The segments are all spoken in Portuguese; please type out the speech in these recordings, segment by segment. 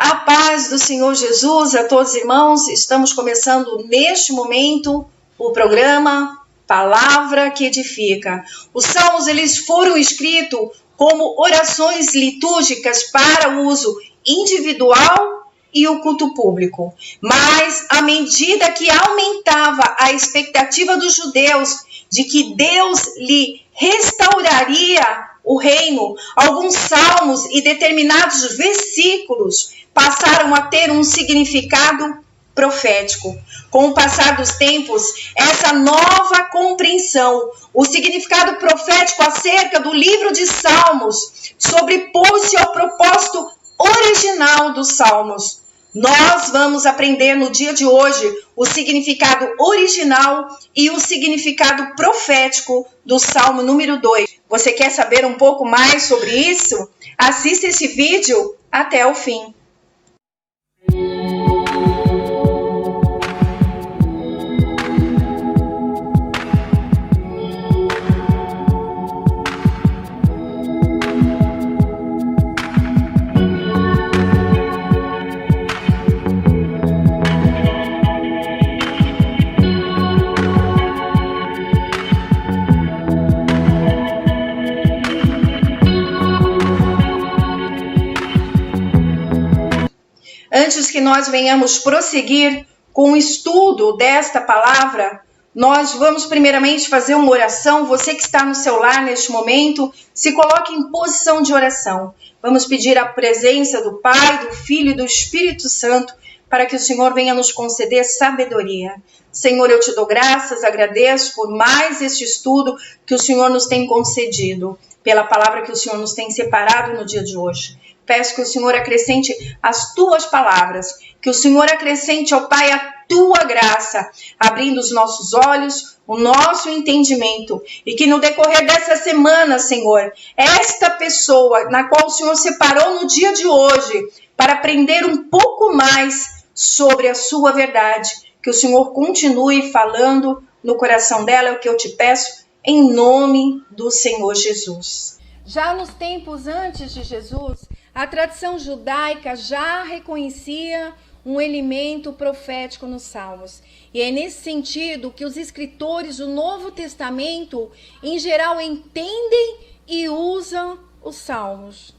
A paz do Senhor Jesus a todos os irmãos. Estamos começando neste momento o programa Palavra que Edifica. Os salmos eles foram escritos como orações litúrgicas para o uso individual e o culto público. Mas à medida que aumentava a expectativa dos judeus de que Deus lhe restauraria o reino, alguns salmos e determinados versículos passaram a ter um significado profético. Com o passar dos tempos, essa nova compreensão, o significado profético acerca do livro de Salmos, sobrepôs-se ao propósito original dos Salmos. Nós vamos aprender no dia de hoje o significado original e o significado profético do Salmo número 2. Você quer saber um pouco mais sobre isso? Assista esse vídeo até o fim. Antes que nós venhamos prosseguir com o estudo desta palavra, nós vamos primeiramente fazer uma oração. Você que está no seu lar neste momento, se coloque em posição de oração. Vamos pedir a presença do Pai, do Filho e do Espírito Santo para que o Senhor venha nos conceder sabedoria. Senhor, eu te dou graças, agradeço por mais este estudo que o Senhor nos tem concedido, pela palavra que o Senhor nos tem separado no dia de hoje. Peço que o Senhor acrescente as tuas palavras, que o Senhor acrescente, ó Pai, a tua graça, abrindo os nossos olhos, o nosso entendimento, e que no decorrer dessa semana, Senhor, esta pessoa na qual o Senhor separou no dia de hoje, para aprender um pouco mais sobre a sua verdade, que o Senhor continue falando no coração dela, é o que eu te peço, em nome do Senhor Jesus. Já nos tempos antes de Jesus, a tradição judaica já reconhecia um elemento profético nos Salmos. E é nesse sentido que os escritores do Novo Testamento, em geral, entendem e usam os Salmos.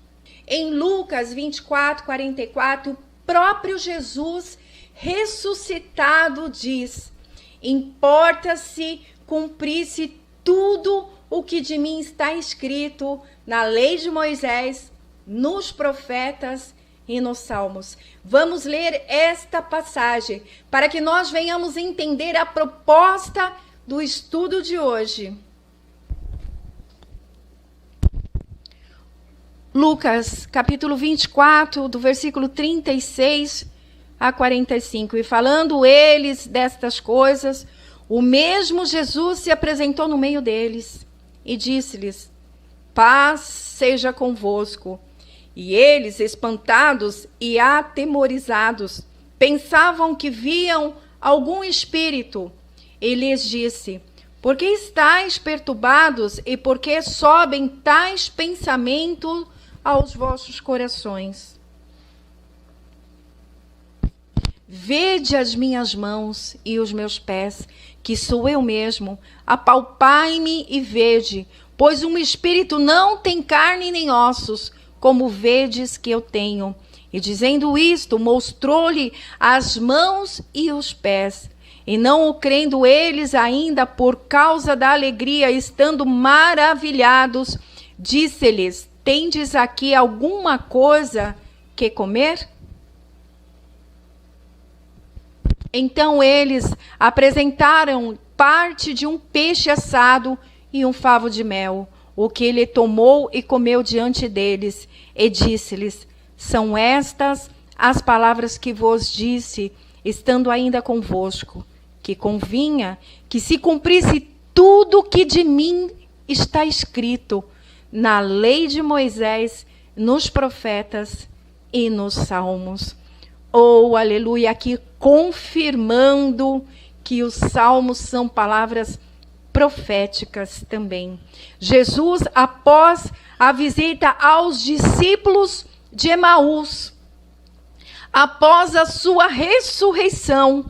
Em Lucas 24:44, o próprio Jesus ressuscitado diz: importa-se cumprir-se tudo o que de mim está escrito na lei de Moisés, nos profetas e nos salmos. Vamos ler esta passagem para que nós venhamos entender a proposta do estudo de hoje. Lucas, capítulo 24, do versículo 36 a 45. E falando eles destas coisas, o mesmo Jesus se apresentou no meio deles e disse-lhes: paz seja convosco. E eles, espantados e atemorizados, pensavam que viam algum espírito. Ele lhes disse: por que estáis perturbados e por que sobem tais pensamentos aos vossos corações? Vede as minhas mãos e os meus pés, que sou eu mesmo. Apalpai-me e vede, pois um espírito não tem carne nem ossos, como vedes que eu tenho. E dizendo isto, mostrou-lhe as mãos e os pés. E não o crendo eles ainda, por causa da alegria, estando maravilhados, disse-lhes: tendes aqui alguma coisa que comer? Então eles apresentaram parte de um peixe assado e um favo de mel, o que ele tomou e comeu diante deles, e disse-lhes: são estas as palavras que vos disse, estando ainda convosco, que convinha que se cumprisse tudo o que de mim está escrito na lei de Moisés, nos profetas e nos salmos. Oh, aleluia, aqui confirmando que os salmos são palavras proféticas também. Jesus, após a visita aos discípulos de Emaús, Após a sua ressurreição,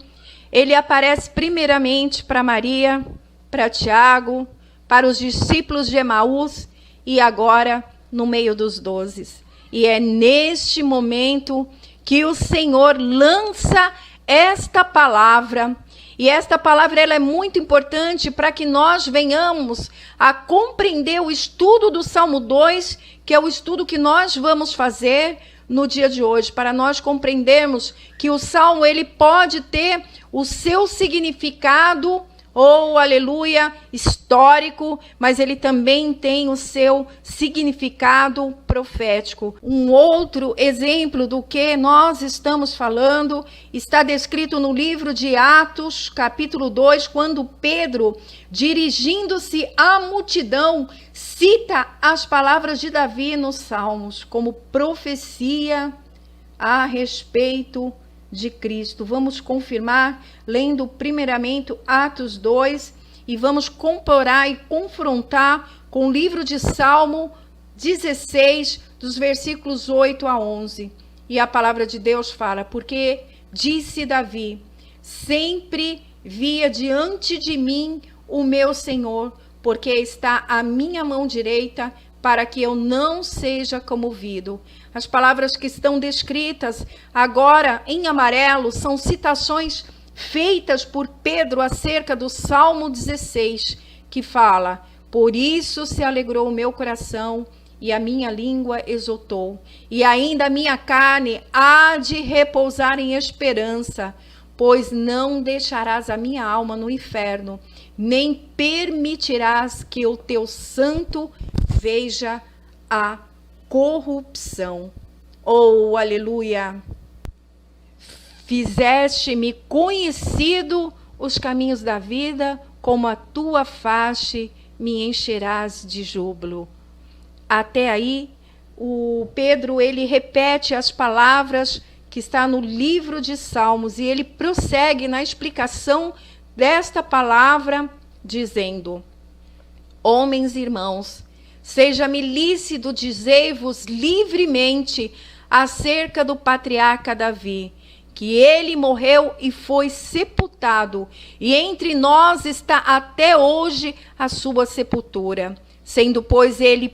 ele aparece primeiramente para Maria, para Tiago, para os discípulos de Emaús e agora no meio dos 12. E é neste momento que o Senhor lança esta palavra. E esta palavra ela é muito importante para que nós venhamos a compreender o estudo do Salmo 2, que é o estudo que nós vamos fazer no dia de hoje, para nós compreendermos que o Salmo ele pode ter o seu significado, aleluia, histórico, mas ele também tem o seu significado profético. Um outro exemplo do que nós estamos falando está descrito no livro de Atos, capítulo 2, quando Pedro, dirigindo-se à multidão, cita as palavras de Davi nos Salmos como profecia a respeito de Cristo. Vamos confirmar lendo primeiramente Atos 2 e vamos comparar e confrontar com o livro de Salmo 16, dos versículos 8 a 11. E a palavra de Deus fala: porque disse Davi, sempre via diante de mim o meu Senhor, porque está à minha mão direita, para que eu não seja comovido. As palavras que estão descritas agora em amarelo são citações feitas por Pedro acerca do Salmo 16, que fala: por isso se alegrou o meu coração e a minha língua exultou, e ainda a minha carne há de repousar em esperança, pois não deixarás a minha alma no inferno, nem permitirás que o teu santo veja a corrupção. Aleluia! Fizeste-me conhecido os caminhos da vida, como a tua face me encherás de júbilo. Até aí, o Pedro, ele repete as palavras que está no livro de Salmos, e ele prossegue na explicação desta palavra, dizendo: homens e irmãos, seja-me lícito dizer-vos livremente acerca do patriarca Davi, que ele morreu e foi sepultado, e entre nós está até hoje a sua sepultura, sendo, pois, ele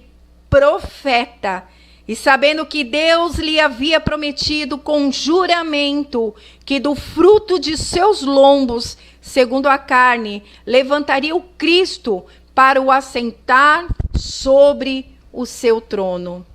profeta, e sabendo que Deus lhe havia prometido com juramento que do fruto de seus lombos, segundo a carne, levantaria o Cristo para o assentar sobre o seu trono.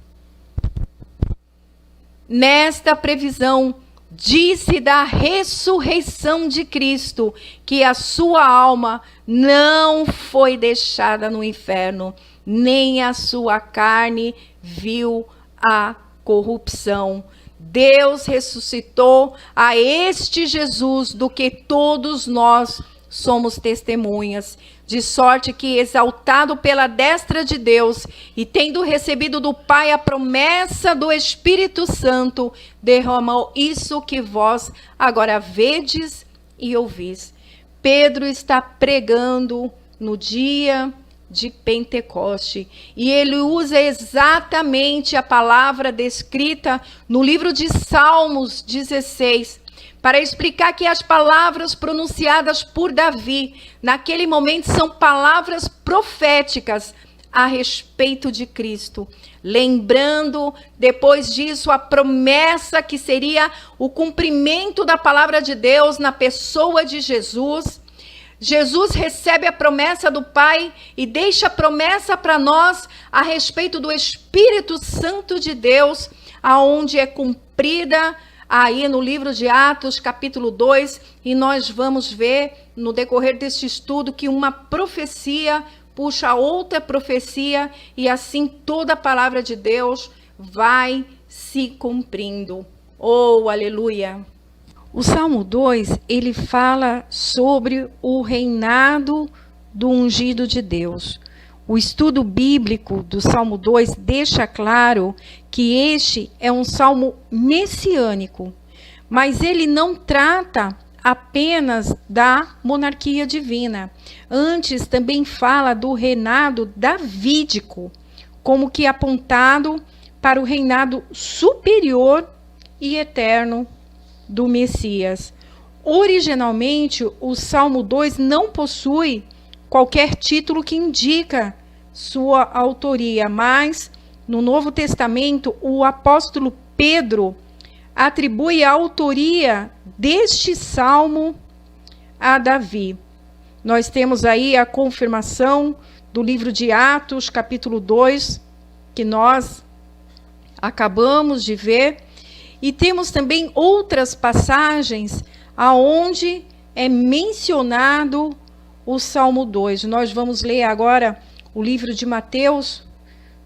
Nesta previsão, disse da ressurreição de Cristo, que a sua alma não foi deixada no inferno, nem a sua carne viu a corrupção. Deus ressuscitou a este Jesus, do que todos nós somos testemunhas, de sorte que, exaltado pela destra de Deus e tendo recebido do Pai a promessa do Espírito Santo, derramou isso que vós agora vedes e ouvis. Pedro está pregando no dia de Pentecoste, e ele usa exatamente a palavra descrita no livro de Salmos 16, para explicar que as palavras pronunciadas por Davi naquele momento são palavras proféticas a respeito de Cristo, lembrando depois disso a promessa que seria o cumprimento da palavra de Deus na pessoa de Jesus. Jesus recebe a promessa do Pai e deixa a promessa para nós a respeito do Espírito Santo de Deus, aonde é cumprida aí no livro de Atos, capítulo 2, e nós vamos ver no decorrer deste estudo que uma profecia puxa a outra profecia, e assim toda a palavra de Deus vai se cumprindo. Aleluia! O Salmo 2, ele fala sobre o reinado do ungido de Deus. O estudo bíblico do Salmo 2 deixa claro que este é um salmo messiânico, mas ele não trata apenas da monarquia divina. Antes também fala do reinado davídico, como que apontado para o reinado superior e eterno do Messias. Originalmente, o Salmo 2 não possui qualquer título que indica sua autoria, mas no Novo Testamento, o apóstolo Pedro atribui a autoria deste salmo a Davi. Nós temos aí a confirmação do livro de Atos, capítulo 2, que nós acabamos de ver, e temos também outras passagens aonde é mencionado o Salmo 2. Nós vamos ler agora o livro de Mateus,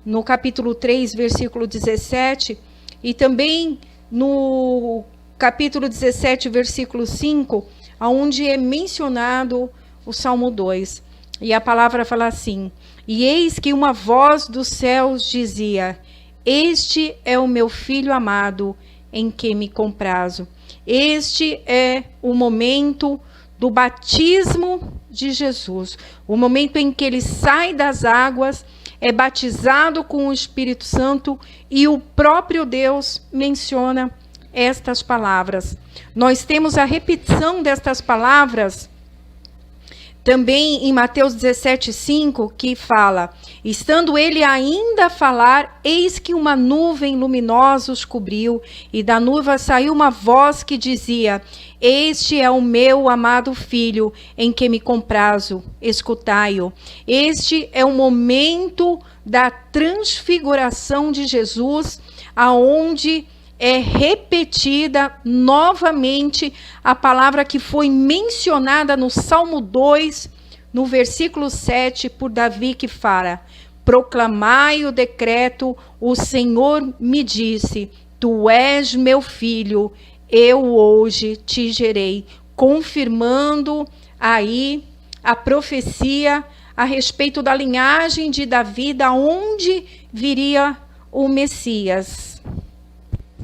no capítulo 3, versículo 17, e também no capítulo 17, versículo 5, aonde é mencionado o Salmo 2. E a palavra fala assim: e eis que uma voz dos céus dizia: este é o meu filho amado, em que me comprazo. Este é o momento do batismo de Jesus, o momento em que ele sai das águas, é batizado com o Espírito Santo, e o próprio Deus menciona estas palavras. Nós temos a repetição destas palavras também em Mateus 17:5, que fala: estando ele ainda a falar, eis que uma nuvem luminosa os cobriu, e da nuvem saiu uma voz que dizia: este é o meu amado filho, em que me comprazo, escutai-o. Este é o momento da transfiguração de Jesus, aonde é repetida novamente a palavra que foi mencionada no Salmo 2, no versículo 7, por Davi, que fala: proclamai o decreto, o Senhor me disse, tu és meu filho, eu hoje te gerei, confirmando aí a profecia a respeito da linhagem de Davi, da onde viria o Messias.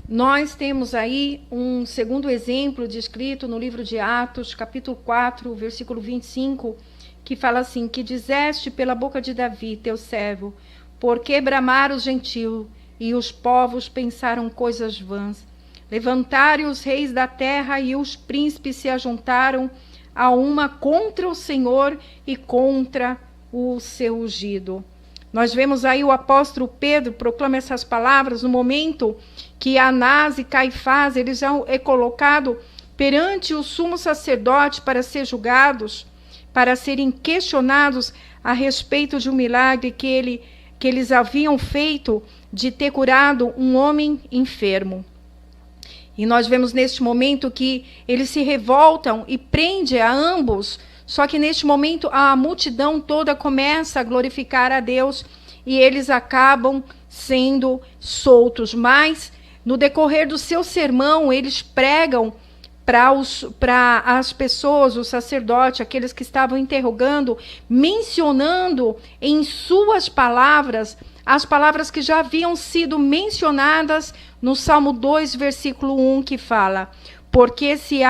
Nós temos aí um segundo exemplo descrito no livro de Atos, capítulo 4, versículo 25, que fala assim: que dizeste pela boca de Davi, teu servo, porque bramaram os gentios e os povos pensaram coisas vãs. Levantaram os reis da terra e os príncipes se ajuntaram a uma contra o Senhor e contra o seu ungido. Nós vemos aí o apóstolo Pedro proclama essas palavras no momento que Anás e Caifás, eles já é colocado perante o sumo sacerdote para ser julgados, para serem questionados a respeito de um milagre que eles haviam feito de ter curado um homem enfermo. E nós vemos neste momento que eles se revoltam e prendem a ambos. Só que neste momento a multidão toda começa a glorificar a Deus e eles acabam sendo soltos. Mas no decorrer do seu sermão, eles pregam para as pessoas, o sacerdote, aqueles que estavam interrogando, mencionando em suas palavras as palavras que já haviam sido mencionadas no Salmo 2, versículo 1, que fala: porque se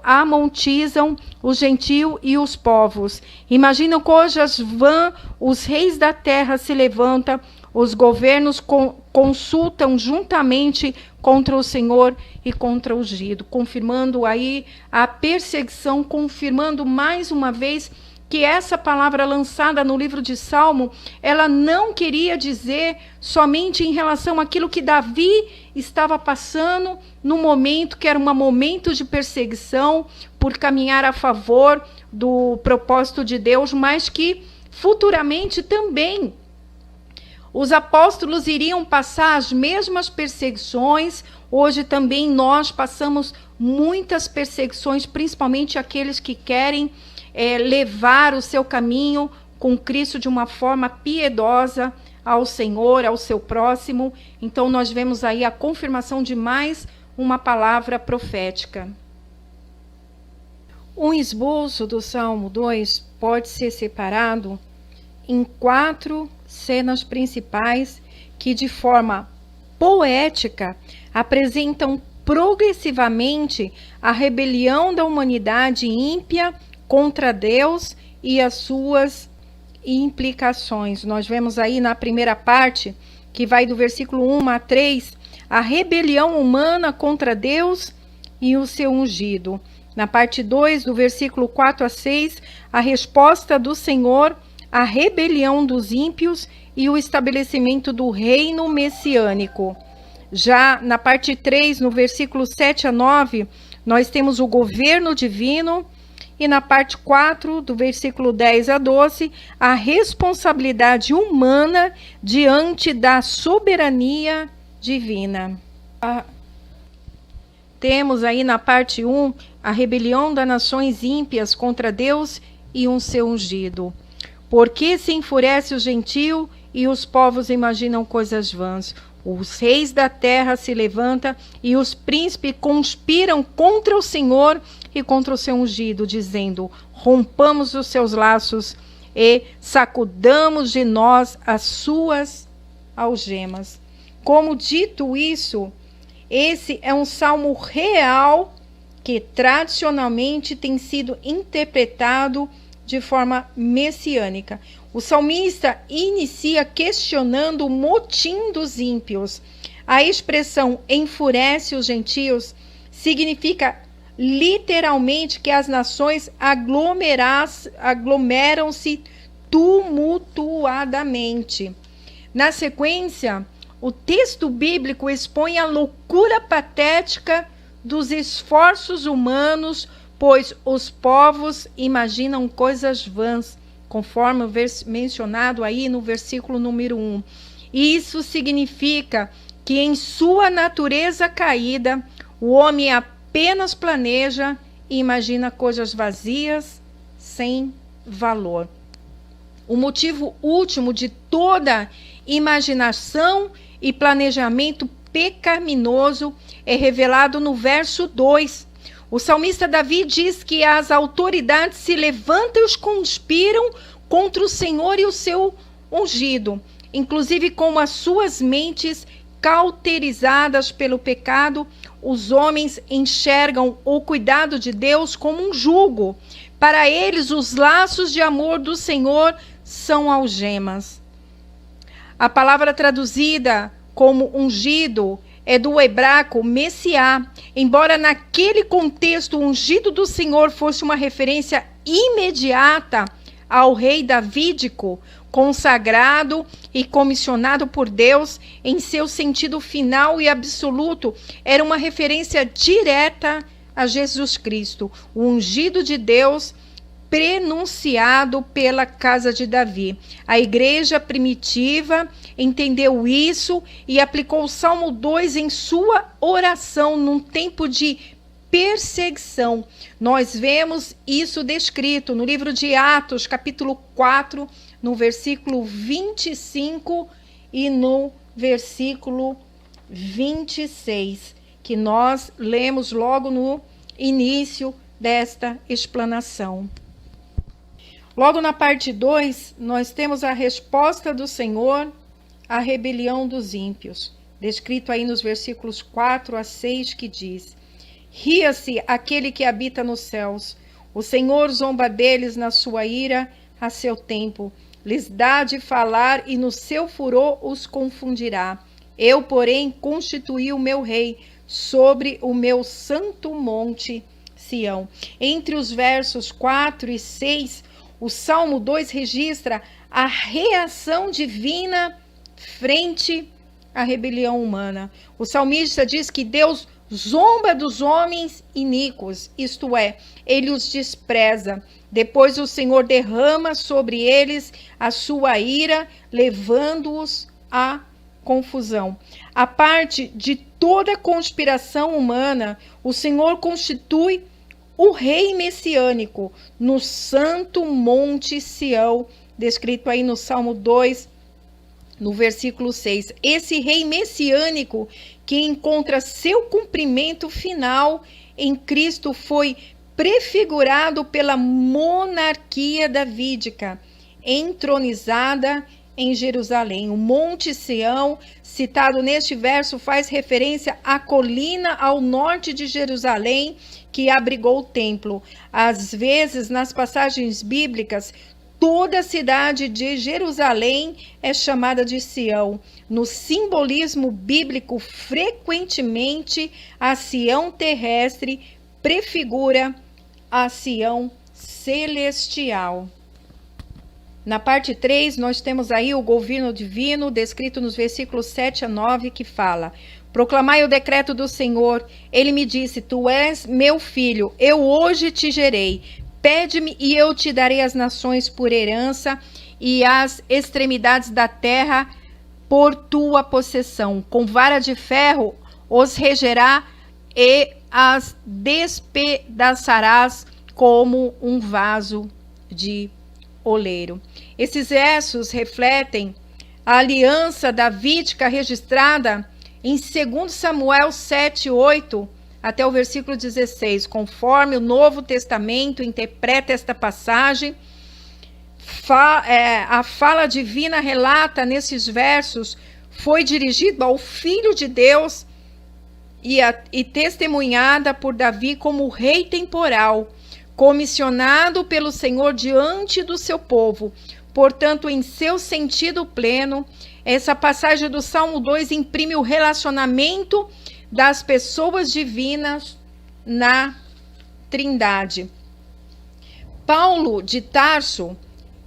amontizam os gentios e os povos. Imaginam coisas vãs, os reis da terra se levantam, os governos consultam juntamente contra o Senhor e contra o ungido, confirmando aí a perseguição, confirmando mais uma vez que essa palavra lançada no livro de Salmo, ela não queria dizer somente em relação àquilo que Davi estava passando no momento, que era um momento de perseguição, por caminhar a favor do propósito de Deus, mas que futuramente também os apóstolos iriam passar as mesmas perseguições. Hoje também nós passamos muitas perseguições, principalmente aqueles que querem levar o seu caminho com Cristo de uma forma piedosa ao Senhor, ao seu próximo. Então nós vemos aí a confirmação de mais uma palavra profética. Um esboço do Salmo 2 pode ser separado em 4 cenas principais que, de forma poética, apresentam progressivamente a rebelião da humanidade ímpia contra Deus e as suas implicações. Nós vemos aí na primeira parte, que vai do versículo 1 a 3, a rebelião humana contra Deus e o seu ungido. Na parte 2, do versículo 4 a 6, a resposta do Senhor à rebelião dos ímpios e o estabelecimento do reino messiânico. Já na parte 3, no versículo 7 a 9, nós temos o governo divino. E na parte 4, do versículo 10 a 12, a responsabilidade humana diante da soberania divina. Temos aí na parte 1 a rebelião das nações ímpias contra Deus e um seu ungido. Porque se enfurece o gentio e os povos imaginam coisas vãs. Os reis da terra se levantam e os príncipes conspiram contra o Senhor e contra o seu ungido, dizendo: rompamos os seus laços e sacudamos de nós as suas algemas. Como dito isso, esse é um salmo real que tradicionalmente tem sido interpretado de forma messiânica. O salmista inicia questionando o motim dos ímpios. A expressão enfurece os gentios significa literalmente que as nações aglomeram-se tumultuadamente. Na sequência, o texto bíblico expõe a loucura patética dos esforços humanos, pois os povos imaginam coisas vãs, conforme mencionado aí no versículo número 1. Isso significa que em sua natureza caída, o homem apenas planeja e imagina coisas vazias, sem valor. O motivo último de toda imaginação e planejamento pecaminoso é revelado no verso 2. O salmista Davi diz que as autoridades se levantam e os conspiram contra o Senhor e o seu ungido, inclusive com as suas mentes cauterizadas pelo pecado. Os homens enxergam o cuidado de Deus como um jugo. Para eles, os laços de amor do Senhor são algemas. A palavra traduzida como ungido é do hebraico Messiá. Embora naquele contexto o ungido do Senhor fosse uma referência imediata ao rei davídico, consagrado e comissionado por Deus, em seu sentido final e absoluto, era uma referência direta a Jesus Cristo, o ungido de Deus, prenunciado pela casa de Davi. A igreja primitiva entendeu isso e aplicou o Salmo 2 em sua oração num tempo de perseguição. Nós vemos isso descrito no livro de Atos, capítulo 4, no versículo 25 e no versículo 26, que nós lemos logo no início desta explanação. Logo na parte 2, nós temos a resposta do Senhor à rebelião dos ímpios, descrito aí nos versículos 4 a 6, que diz: ria-se aquele que habita nos céus, o Senhor zomba deles na sua ira a seu tempo, lhes dá de falar e no seu furor os confundirá. Eu, porém, constituí o meu rei sobre o meu santo monte Sião. Entre os versos 4 e 6, o Salmo 2 registra a reação divina frente à rebelião humana. O salmista diz que Deus zomba dos homens iníquos, isto é, ele os despreza. Depois o Senhor derrama sobre eles a sua ira, levando-os à confusão. A parte de toda conspiração humana, o Senhor constitui o rei messiânico no santo monte Sião, descrito aí no Salmo 2, no versículo 6. Esse rei messiânico que encontra seu cumprimento final em Cristo foi prefigurado pela monarquia davídica, entronizada em Jerusalém. O Monte Sião, citado neste verso, faz referência à colina ao norte de Jerusalém, que abrigou o templo. Às vezes, nas passagens bíblicas, toda a cidade de Jerusalém é chamada de Sião. No simbolismo bíblico, frequentemente a Sião terrestre prefigura a Sião celestial. Na parte 3, nós temos aí o governo divino, descrito nos versículos 7 a 9, que fala: proclamai o decreto do Senhor. Ele me disse: tu és meu filho, eu hoje te gerei. Pede-me e eu te darei as nações por herança e as extremidades da terra por tua possessão. Com vara de ferro os regerá e as despedaçarás como um vaso de oleiro. Esses versos refletem a aliança davídica registrada em 2 Samuel 7:8 até o versículo 16, conforme o Novo Testamento interpreta esta passagem. A fala divina relata nesses versos foi dirigida ao Filho de Deus e testemunhada por Davi como rei temporal, comissionado pelo Senhor diante do seu povo. Portanto, em seu sentido pleno, essa passagem do Salmo 2 imprime o relacionamento das pessoas divinas na Trindade. Paulo de Tarso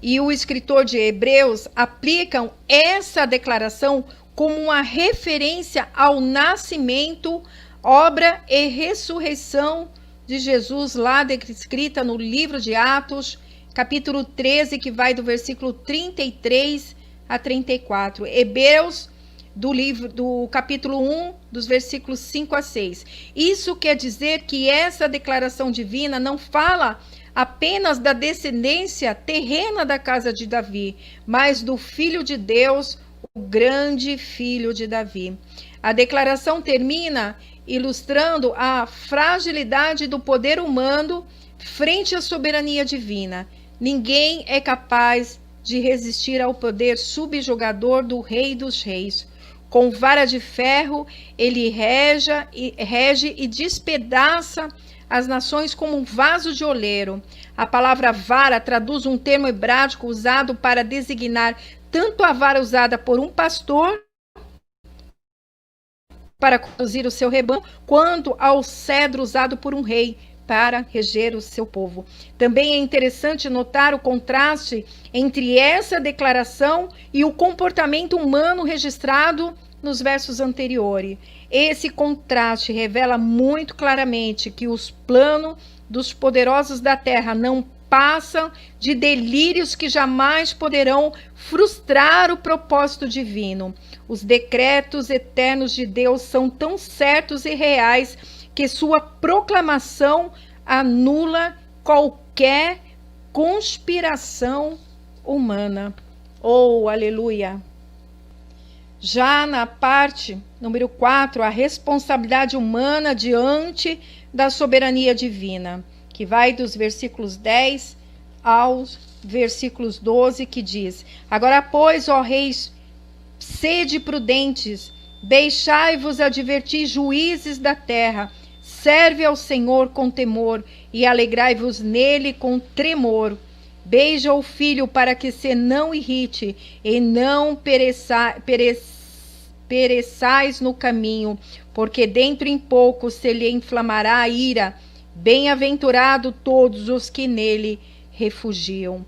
e o escritor de Hebreus aplicam essa declaração como uma referência ao nascimento, obra e ressurreição de Jesus, lá descrita no livro de Atos, capítulo 13, que vai do versículo 33 a 34. Hebreus, do capítulo 1, dos versículos 5 a 6. Isso quer dizer que essa declaração divina não fala apenas da descendência terrena da casa de Davi, mas do Filho de Deus, o grande Filho de Davi. A declaração termina ilustrando a fragilidade do poder humano frente à soberania divina. Ninguém é capaz de resistir ao poder subjugador do Rei dos Reis. Com vara de ferro, ele rege e despedaça as nações como um vaso de oleiro. A palavra vara traduz um termo hebraico usado para designar tanto a vara usada por um pastor para conduzir o seu rebanho, quanto ao cedro usado por um rei para reger o seu povo. Também é interessante notar o contraste entre essa declaração e o comportamento humano registrado nos versos anteriores. Esse contraste revela muito claramente que os planos dos poderosos da terra não passam de delírios que jamais poderão frustrar o propósito divino. Os decretos eternos de Deus são tão certos e reais que sua proclamação anula qualquer conspiração humana. Oh, aleluia! Já na parte número 4, a responsabilidade humana diante da soberania divina, que vai dos versículos 10 aos versículos 12, que diz: agora, pois, ó reis, sede prudentes, deixai-vos advertir, juízes da terra, serve ao Senhor com temor e alegrai-vos nele com tremor. Beija o filho para que se não irrite e não pereçais no caminho, porque dentro em pouco se lhe inflamará a ira. Bem-aventurado todos os que nele refugiam.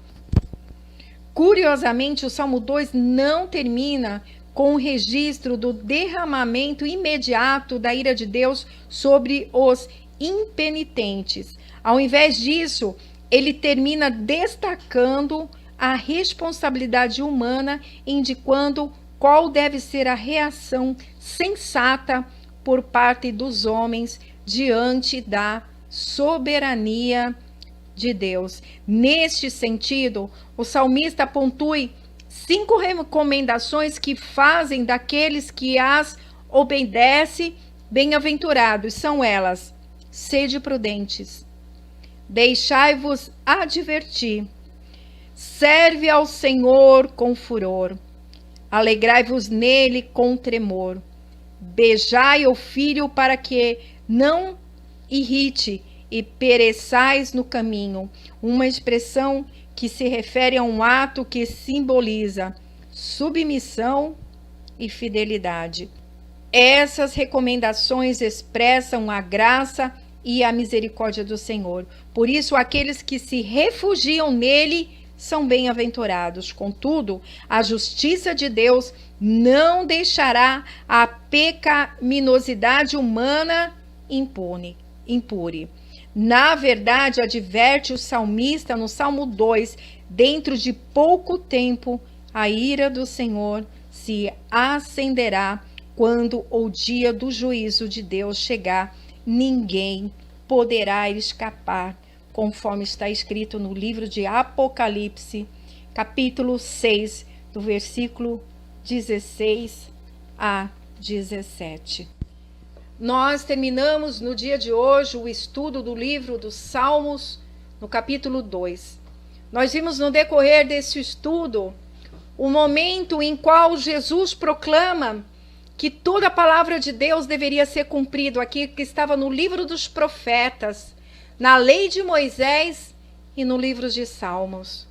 Curiosamente, o Salmo 2 não termina com o registro do derramamento imediato da ira de Deus sobre os impenitentes. Ao invés disso, ele termina destacando a responsabilidade humana, indicando qual deve ser a reação sensata por parte dos homens diante da soberania de Deus. Neste sentido, o salmista pontui 5 recomendações que fazem daqueles que as obedecem bem-aventurados. São elas: sede prudentes, deixai-vos advertir, serve ao Senhor com furor, alegrai-vos nele com tremor, beijai o filho para que não irrite e pereçais no caminho. Uma expressão que se refere a um ato que simboliza submissão e fidelidade. Essas recomendações expressam a graça e a misericórdia do Senhor. Por isso, aqueles que se refugiam nele são bem-aventurados. Contudo, a justiça de Deus não deixará a pecaminosidade humana impune. Na verdade, adverte o salmista no Salmo 2, dentro de pouco tempo, a ira do Senhor se acenderá quando o dia do juízo de Deus chegar. Ninguém poderá escapar, conforme está escrito no livro de Apocalipse, capítulo 6, do versículo 16 a 17. Nós terminamos no dia de hoje o estudo do livro dos Salmos, no capítulo 2. Nós vimos no decorrer desse estudo o momento em qual Jesus proclama que toda a palavra de Deus deveria ser cumprida, aqui que estava no livro dos profetas, na lei de Moisés e no livro de Salmos.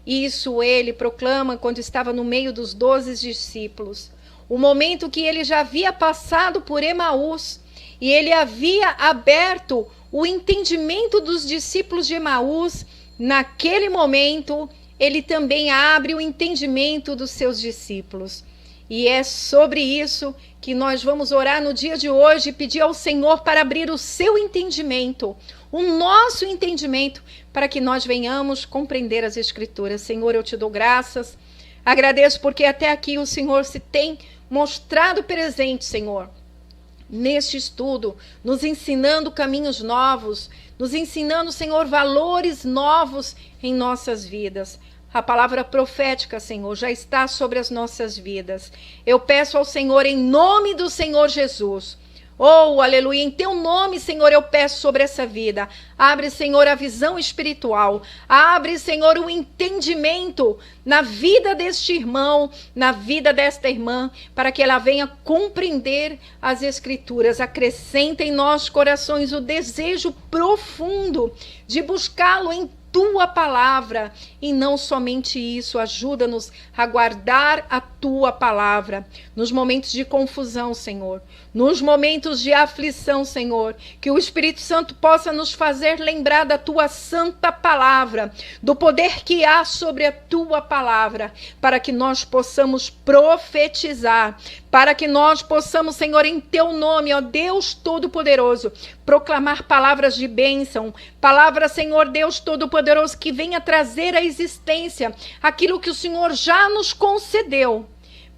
Isso ele proclama quando estava no meio dos 12 discípulos. O momento que ele já havia passado por Emaús e ele havia aberto o entendimento dos discípulos de Emaús. Naquele momento, ele também abre o entendimento dos seus discípulos. E é sobre isso que nós vamos orar no dia de hoje e pedir ao Senhor para abrir o seu entendimento, o nosso entendimento, para que nós venhamos compreender as Escrituras. Senhor, eu te dou graças, agradeço porque até aqui o Senhor se tem mostrado presente, Senhor, neste estudo, nos ensinando caminhos novos, nos ensinando, Senhor, valores novos em nossas vidas. A palavra profética, Senhor, já está sobre as nossas vidas. Eu peço ao Senhor, em nome do Senhor Jesus, oh, aleluia, em teu nome, Senhor, eu peço sobre essa vida. Abre, Senhor, a visão espiritual. Abre, Senhor, o entendimento na vida deste irmão, na vida desta irmã, para que ela venha compreender as Escrituras. Acrescenta em nossos corações o desejo profundo de buscá-lo em tua palavra, e não somente isso, ajuda-nos a guardar a tua palavra nos momentos de confusão, Senhor, nos momentos de aflição, Senhor, que o Espírito Santo possa nos fazer lembrar da tua santa palavra, do poder que há sobre a tua palavra, para que nós possamos profetizar, para que nós possamos, Senhor, em teu nome, ó Deus Todo-Poderoso, proclamar palavras de bênção, palavras, Senhor Deus Todo-Poderoso, que venha trazer à existência aquilo que o Senhor já nos concedeu.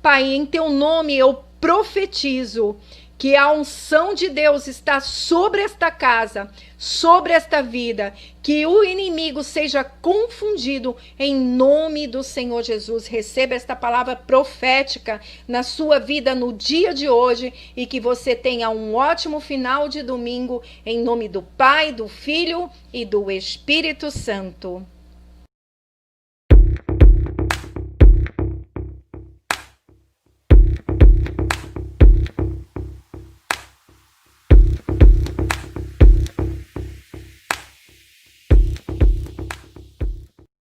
Pai, em teu nome eu profetizo que a unção de Deus está sobre esta casa, sobre esta vida, que o inimigo seja confundido em nome do Senhor Jesus. Receba esta palavra profética na sua vida no dia de hoje e que você tenha um ótimo final de domingo, em nome do Pai, do Filho e do Espírito Santo.